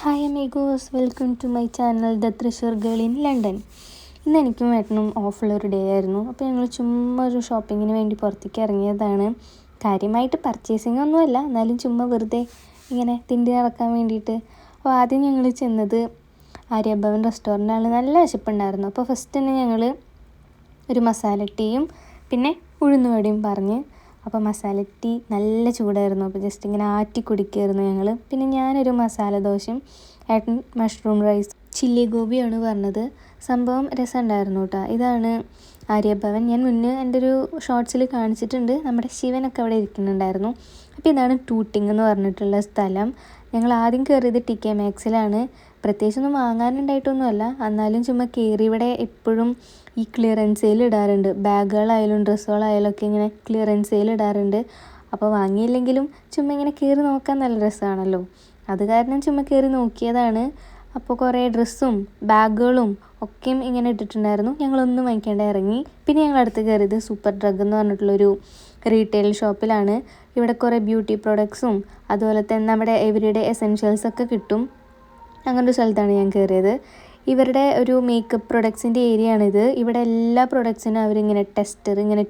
Hi amigos, welcome to my channel the Thrissur girl in London. ഇന്ന് എനിക്കും ഏട്ടനും ഓഫുള്ളൊരു day ആയിരുന്നു. അപ്പോൾ ഞങ്ങൾ ചുമ്മാ ഒരു ഷോപ്പിങ്ങിന് വേണ്ടി പുറത്തേക്ക് ഇറങ്ങിയതാണ്. കാര്യമായിട്ട് പർച്ചേസിങ് ഒന്നുമല്ല, എന്നാലും ചുമ്മാ വെറുതെ ഇങ്ങനെ തിണ്ടി നടക്കാൻ വേണ്ടിയിട്ട്. അപ്പോൾ ആദ്യം ഞങ്ങൾ ചെന്നത് ആര്യഭവൻ റെസ്റ്റോറൻറ്റാണ്. നല്ല വിശപ്പുണ്ടായിരുന്നു. അപ്പോൾ ഫസ്റ്റ് തന്നെ ഞങ്ങൾ ഒരു മസാല ടീയും പിന്നെ ഉഴുന്നുവടയും പറഞ്ഞ്. അപ്പോൾ മസാല ടീ നല്ല ചൂടായിരുന്നു. അപ്പോൾ ജസ്റ്റ് ഇങ്ങനെ ആറ്റി കുടിക്കുമായിരുന്നു ഞങ്ങൾ. പിന്നെ ഞാനൊരു മസാല ദോശയും ഏട്ടൻ മഷ്റൂം റൈസ് ചില്ലി ഗോപിയാണ് പറഞ്ഞത്. സംഭവം രസമുണ്ടായിരുന്നു കേട്ടോ. ഇതാണ് ആര്യഭവൻ. ഞാൻ മുന്നേ എൻ്റെ ഒരു ഷോർട്സിൽ കാണിച്ചിട്ടുണ്ട്. നമ്മുടെ ശിവനൊക്കെ അവിടെ ഇരിക്കുന്നുണ്ടായിരുന്നു. അപ്പോൾ ഇതാണ് ടൂട്ടിങ് എന്ന് പറഞ്ഞിട്ടുള്ള സ്ഥലം. ഞങ്ങൾ ആദ്യം കയറിയത് ടി കെ മാക്സിലാണ്. പ്രത്യേകിച്ചൊന്നും വാങ്ങാനുണ്ടായിട്ടൊന്നുമല്ല, എന്നാലും ചുമ്മാ കയറി. ഇവിടെ എപ്പോഴും ഈ ക്ലിയറൻസ് സെയിൽ ഇടാറുണ്ട്. ബാഗുകളായാലും ഡ്രസ്സുകളായാലും ഒക്കെ ഇങ്ങനെ ക്ലിയറൻസ് സെയിൽ ഇടാറുണ്ട്. അപ്പോൾ വാങ്ങിയില്ലെങ്കിലും ചുമ്മാ ഇങ്ങനെ കയറി നോക്കാൻ നല്ല രസമാണല്ലോ. അത് കാരണം ചുമ്മാ കയറി നോക്കിയതാണ്. അപ്പോൾ കുറേ ഡ്രസ്സും ബാഗുകളും ഒക്കെയും ഇങ്ങനെ ഇട്ടിട്ടുണ്ടായിരുന്നു. ഞങ്ങളൊന്നും വാങ്ങിക്കേണ്ട ഇറങ്ങി. പിന്നെ ഞങ്ങൾ അടുത്ത് കയറിയത് സൂപ്പർ ഡ്രഗ് എന്ന് പറഞ്ഞിട്ടുള്ളൊരു റീറ്റെയിൽ ഷോപ്പിലാണ്. ഇവിടെ കുറേ ബ്യൂട്ടി പ്രോഡക്ട്സും അതുപോലെ തന്നെ നമ്മുടെ എവരിഡേ എസെൻഷ്യൽസൊക്കെ കിട്ടും. അങ്ങനൊരു സ്ഥലത്താണ് ഞാൻ കയറിയത്. ഇവരുടെ ഒരു മേക്കപ്പ് പ്രൊഡക്ട്സിൻ്റെ ഏരിയ ആണിത്. ഇവിടെ എല്ലാ പ്രൊഡക്ട്സിനും അവരിങ്ങനെ ടെസ്റ്റർ ഇങ്ങനെ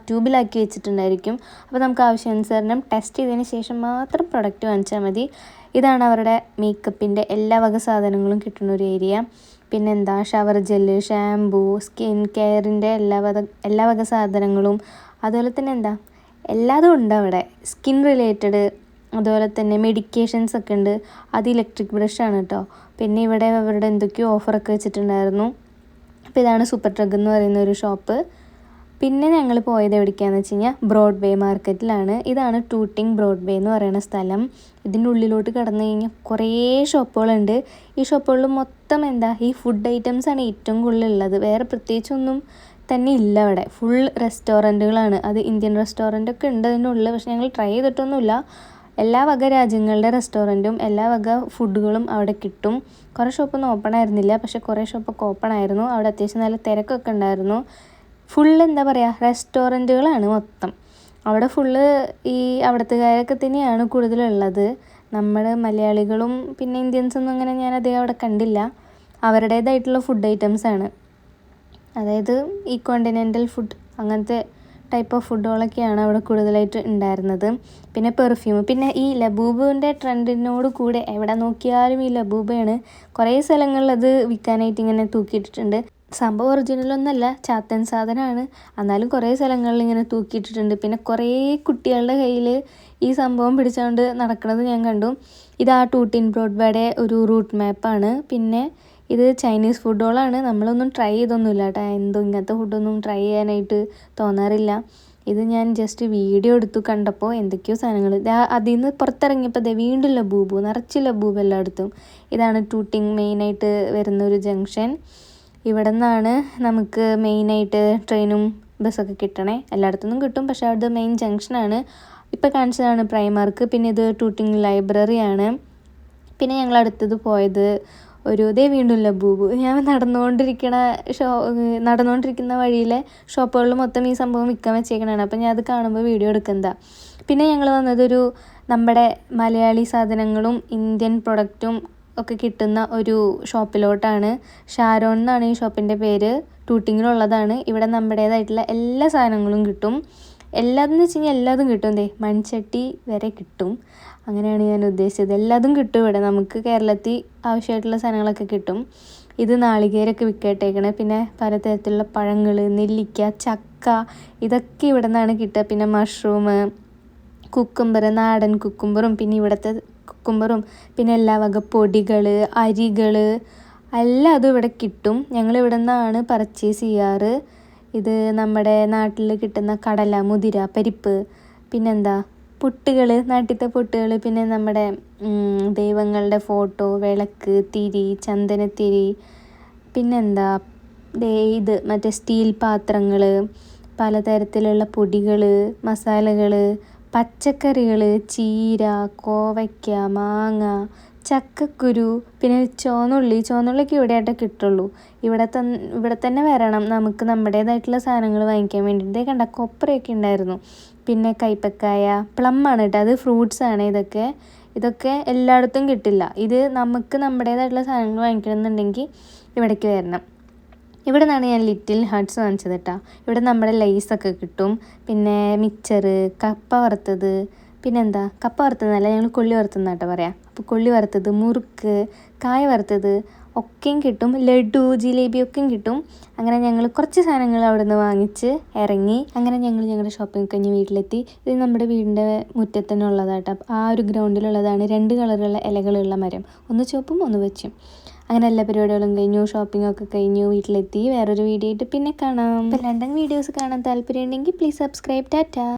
ട്യൂബിലാക്കി വെച്ചിട്ടുണ്ടായിരിക്കും. അപ്പോൾ നമുക്ക് ആവശ്യാനുസരണം ടെസ്റ്റ് ചെയ്തതിന് ശേഷം മാത്രം പ്രൊഡക്റ്റ് വാങ്ങിച്ചാൽ മതി. ഇതാണ് അവരുടെ മേക്കപ്പിൻ്റെ എല്ലാ വക സാധനങ്ങളും കിട്ടുന്ന ഒരു ഏരിയ. പിന്നെന്താ, ഷവർ ജെല്ല്, ഷാംപൂ, സ്കിൻ കെയറിൻ്റെ എല്ലാ വക സാധനങ്ങളും, അതുപോലെ തന്നെ എന്താ എല്ലാതും ഉണ്ട് അവിടെ. സ്കിൻ റിലേറ്റഡ്, അതുപോലെ തന്നെ മെഡിക്കേഷൻസ് ഒക്കെ ഉണ്ട്. അത് ഇലക്ട്രിക് ബ്രഷാണ് കേട്ടോ. പിന്നെ ഇവിടെ അവരുടെ എന്തൊക്കെയോ ഓഫറൊക്കെ വെച്ചിട്ടുണ്ടായിരുന്നു. അപ്പോൾ ഇതാണ് സൂപ്പർ ഡ്രഗ് എന്ന് പറയുന്ന ഒരു ഷോപ്പ്. പിന്നെ ഞങ്ങൾ പോയത് എവിടേക്കാണെന്ന് വെച്ച് കഴിഞ്ഞാൽ ബ്രോഡ്വേ മാർക്കറ്റിലാണ്. ഇതാണ് ടൂട്ടിങ് ബ്രോഡ്വേ എന്ന് പറയുന്ന സ്ഥലം. ഇതിൻ്റെ ഉള്ളിലോട്ട് കടന്നു കഴിഞ്ഞാൽ കുറേ ഷോപ്പുകളുണ്ട്. ഈ ഷോപ്പുകളിൽ മൊത്തം എന്താ ഈ ഫുഡ് ഐറ്റംസാണ് ഏറ്റവും കൂടുതലുള്ളത്. വേറെ പ്രത്യേകിച്ചൊന്നും തന്നെ ഇല്ല അവിടെ. ഫുൾ റെസ്റ്റോറൻറ്റുകളാണ്. അത് ഇന്ത്യൻ റെസ്റ്റോറൻറ്റൊക്കെ ഉണ്ട് അതിനുള്ളിൽ. പക്ഷെ ഞങ്ങൾ ട്രൈ ചെയ്തിട്ടൊന്നുമില്ല. എല്ലാ വക രാജ്യങ്ങളുടെ റെസ്റ്റോറൻറ്റും എല്ലാ വക ഫുഡുകളും അവിടെ കിട്ടും. കുറേ ഷോപ്പൊന്നും ഓപ്പൺ ആയിരുന്നില്ല, പക്ഷേ കുറേ ഷോപ്പൊക്കെ ഓപ്പൺ ആയിരുന്നു. അവിടെ അത്യാവശ്യം നല്ല തിരക്കൊക്കെ ഉണ്ടായിരുന്നു. ഫുള്ള് എന്താ പറയുക, റെസ്റ്റോറൻറ്റുകളാണ് മൊത്തം. അവിടെ ഫുള്ള് ഈ അവിടുത്തുകാരൊക്കെ തന്നെയാണ് കൂടുതലുള്ളത്. നമ്മൾ മലയാളികളും പിന്നെ ഇന്ത്യൻസൊന്നും അങ്ങനെ ഞാൻ അധികം അവിടെ കണ്ടില്ല. അവരുടേതായിട്ടുള്ള ഫുഡ് ഐറ്റംസാണ്. അതായത് ഈ കോണ്ടിനെൻ്റൽ ഫുഡ് അങ്ങനത്തെ ടൈപ്പ് ഓഫ് ഫുഡുകളൊക്കെയാണ് അവിടെ കൂടുതലായിട്ട് ഉണ്ടായിരുന്നത്. പിന്നെ പെർഫ്യൂം, പിന്നെ ഈ ലബൂബിൻ്റെ ട്രെൻഡിനോട് കൂടെ എവിടെ നോക്കിയാലും ഈ ലബൂബയാണ്. കുറേ സ്ഥലങ്ങളിൽ അത് വിൽക്കാനായിട്ട് ഇങ്ങനെ തൂക്കിയിട്ടിട്ടുണ്ട്. സംഭവം ഒറിജിനലൊന്നുമല്ല, ചാത്തൻ സാധനമാണ്. എന്നാലും കുറേ സ്ഥലങ്ങളിൽ ഇങ്ങനെ തൂക്കിയിട്ടിട്ടുണ്ട്. പിന്നെ കുറേ കുട്ടികളുടെ കയ്യിൽ ഈ സംഭവം പിടിച്ചുകൊണ്ട് നടക്കുന്നത് ഞാൻ കണ്ടു. ഇത് ആ ടൂട്ടിൻ ബ്രോഡ്വേയുടെ ഒരു റൂട്ട് മാപ്പാണ്. പിന്നെ ഇത് ചൈനീസ് ഫുഡുകളാണ്. നമ്മളൊന്നും ട്രൈ ചെയ്തൊന്നുമില്ല കേട്ടോ. എന്തോ ഇങ്ങനത്തെ ഫുഡൊന്നും ട്രൈ ചെയ്യാനായിട്ട് തോന്നാറില്ല. ഇത് ഞാൻ ജസ്റ്റ് വീഡിയോ എടുത്തു കണ്ടപ്പോൾ എന്തൊക്കെയോ സാധനങ്ങൾ. അതിൽ നിന്ന് പുറത്തിറങ്ങിയപ്പോൾ വീണ്ടും ലബൂബ്, നിറച്ച് ലബൂബ് എല്ലായിടത്തും. ഇതാണ് ടൂട്ടിങ് മെയിനായിട്ട് വരുന്നൊരു ജംഗ്ഷൻ. ഇവിടെ നിന്നാണ് നമുക്ക് മെയിനായിട്ട് ട്രെയിനും ബസ്സൊക്കെ കിട്ടണേ. എല്ലായിടത്തുനിന്നും കിട്ടും, പക്ഷേ അവിടെ മെയിൻ ജംഗ്ഷനാണ്. ഇപ്പോൾ കാണിച്ചതാണ് പ്രൈമാർക്ക്. പിന്നെ ഇത് ടൂട്ടിങ് ലൈബ്രറിയാണ്. പിന്നെ ഞങ്ങൾ അടുത്തത് പോയത് വീണ്ടും ലബൂബ്. ഞാൻ നടന്നുകൊണ്ടിരിക്കുന്ന വഴിയിലെ ഷോപ്പുകളിൽ മൊത്തം ഈ സംഭവം വിൽക്കാൻ വെച്ചേക്കണതാണ്. അപ്പോൾ ഞാൻ അത് കാണുമ്പോൾ വീഡിയോ എടുക്കുന്നതാണ്. പിന്നെ ഞങ്ങൾ വന്നതൊരു നമ്മുടെ മലയാളി സാധനങ്ങളും ഇന്ത്യൻ പ്രൊഡക്റ്റും ഒക്കെ കിട്ടുന്ന ഒരു ഷോപ്പിലോട്ടാണ്. ഷാരോൺ എന്നാണ് ഈ ഷോപ്പിൻ്റെ പേര്. ടൂട്ടിങ്ങിലുള്ളതാണ്. ഇവിടെ നമ്മുടേതായിട്ടുള്ള എല്ലാ സാധനങ്ങളും കിട്ടും. എല്ലാതെന്ന് വെച്ച് കഴിഞ്ഞാൽ എല്ലാതും കിട്ടും. മൺചട്ടി വരെ കിട്ടും. അങ്ങനെയാണ് ഞാൻ ഉദ്ദേശിച്ചത്. എല്ലാതും കിട്ടും ഇവിടെ. നമുക്ക് കേരളത്തിൽ ആവശ്യമായിട്ടുള്ള സാധനങ്ങളൊക്കെ കിട്ടും. ഇത് നാളികേരമൊക്കെ വിൽക്കട്ടേക്കണേ. പിന്നെ പലതരത്തിലുള്ള പഴങ്ങൾ, നെല്ലിക്ക, ചക്ക, ഇതൊക്കെ ഇവിടെ നിന്നാണ് കിട്ടുക. പിന്നെ മഷ്റൂം, കുക്കുംബർ, നാടൻ കുക്കുംബറും പിന്നെ ഇവിടുത്തെ കുക്കുംബറും പിന്നെ എല്ലാ വക പൊടികൾ, അരികൾ എല്ലാം അതും ഇവിടെ കിട്ടും. ഞങ്ങൾ ഇവിടെ നിന്നാണ് പർച്ചേസ് ചെയ്യാറ്. ഇത് നമ്മുടെ നാട്ടിൽ കിട്ടുന്ന കടല, മുതിര, പരിപ്പ്, പിന്നെന്താ പൊട്ടുകൾ, നാട്ടിലത്തെ പൊട്ടുകൾ, പിന്നെ നമ്മുടെ ദൈവങ്ങളുടെ ഫോട്ടോ, വിളക്ക്, തിരി, ചന്ദനത്തിരി, പിന്നെന്താ ഇത് മറ്റേ സ്റ്റീൽ പാത്രങ്ങൾ, പലതരത്തിലുള്ള പൊടികൾ, മസാലകൾ, പച്ചക്കറികൾ, ചീര, കോവയ്ക്ക, മാങ്ങ, ചക്കക്കുരു, പിന്നെ ചുവന്നുള്ളിക്ക് ഇവിടെയായിട്ട് കിട്ടുള്ളൂ. ഇവിടെ തന്നെ വരണം നമുക്ക് നമ്മുടേതായിട്ടുള്ള സാധനങ്ങൾ വാങ്ങിക്കാൻ വേണ്ടിയിട്ട്. കണ്ട കൊപ്രയൊക്കെ ഉണ്ടായിരുന്നു. പിന്നെ കൈപ്പക്കായ, പ്ലം ആണ് കേട്ടോ, അത് ഫ്രൂട്ട്സാണ് ഇതൊക്കെ. ഇതൊക്കെ എല്ലായിടത്തും കിട്ടില്ല. ഇത് നമുക്ക് നമ്മുടേതായിട്ടുള്ള സാധനങ്ങൾ വാങ്ങിക്കണമെന്നുണ്ടെങ്കിൽ ഇവിടേക്ക് വരണം. ഇവിടെ നിന്നാണ് ഞാൻ ലിറ്റിൽ ഹാർട്ട്സ് വാങ്ങിച്ചത് കേട്ടോ. ഇവിടെ നമ്മുടെ ലേസൊക്കെ കിട്ടും, പിന്നെ മിക്സർ, കപ്പ വറുത്തത്, പിന്നെന്താ കപ്പ വറുത്തതല്ല, ഞങ്ങൾ കൊള്ളി വറുത്തതെന്ന് കേട്ടോ പറയാം. അപ്പോൾ കൊള്ളി വറുത്തത്, മുറുക്ക്, കായ വറുത്തത് ഒക്കെയും കിട്ടും. ലഡു, ജിലേബിയൊക്കെയും കിട്ടും. അങ്ങനെ ഞങ്ങൾ കുറച്ച് സാധനങ്ങൾ അവിടെ നിന്ന് വാങ്ങിച്ച് ഇറങ്ങി. അങ്ങനെ ഞങ്ങൾ ഞങ്ങളുടെ ഷോപ്പിംഗ് കഴിഞ്ഞ് വീട്ടിലെത്തി. ഇത് നമ്മുടെ വീടിൻ്റെ മുറ്റത്ത് തന്നെ ഉള്ളതാട്ടോ. ആ ഒരു ഗ്രൗണ്ടിലുള്ളതാണ് 2 കളറുള്ള ഇലകളുള്ള മരം, ഒന്ന് ചുവപ്പും ഒന്ന് വെച്ചും. അങ്ങനെ എല്ലാ പരിപാടികളും കഴിഞ്ഞു, ഷോപ്പിംഗ് ഒക്കെ കഴിഞ്ഞു, വീട്ടിലെത്തി. വേറൊരു വീഡിയോ ആയിട്ട് പിന്നെ കാണാം. അപ്പോൾ ലണ്ടൻ വീഡിയോസ് കാണാൻ താല്പര്യം ഉണ്ടെങ്കിൽ പ്ലീസ് സബ്സ്ക്രൈബ്. ടാറ്റാ.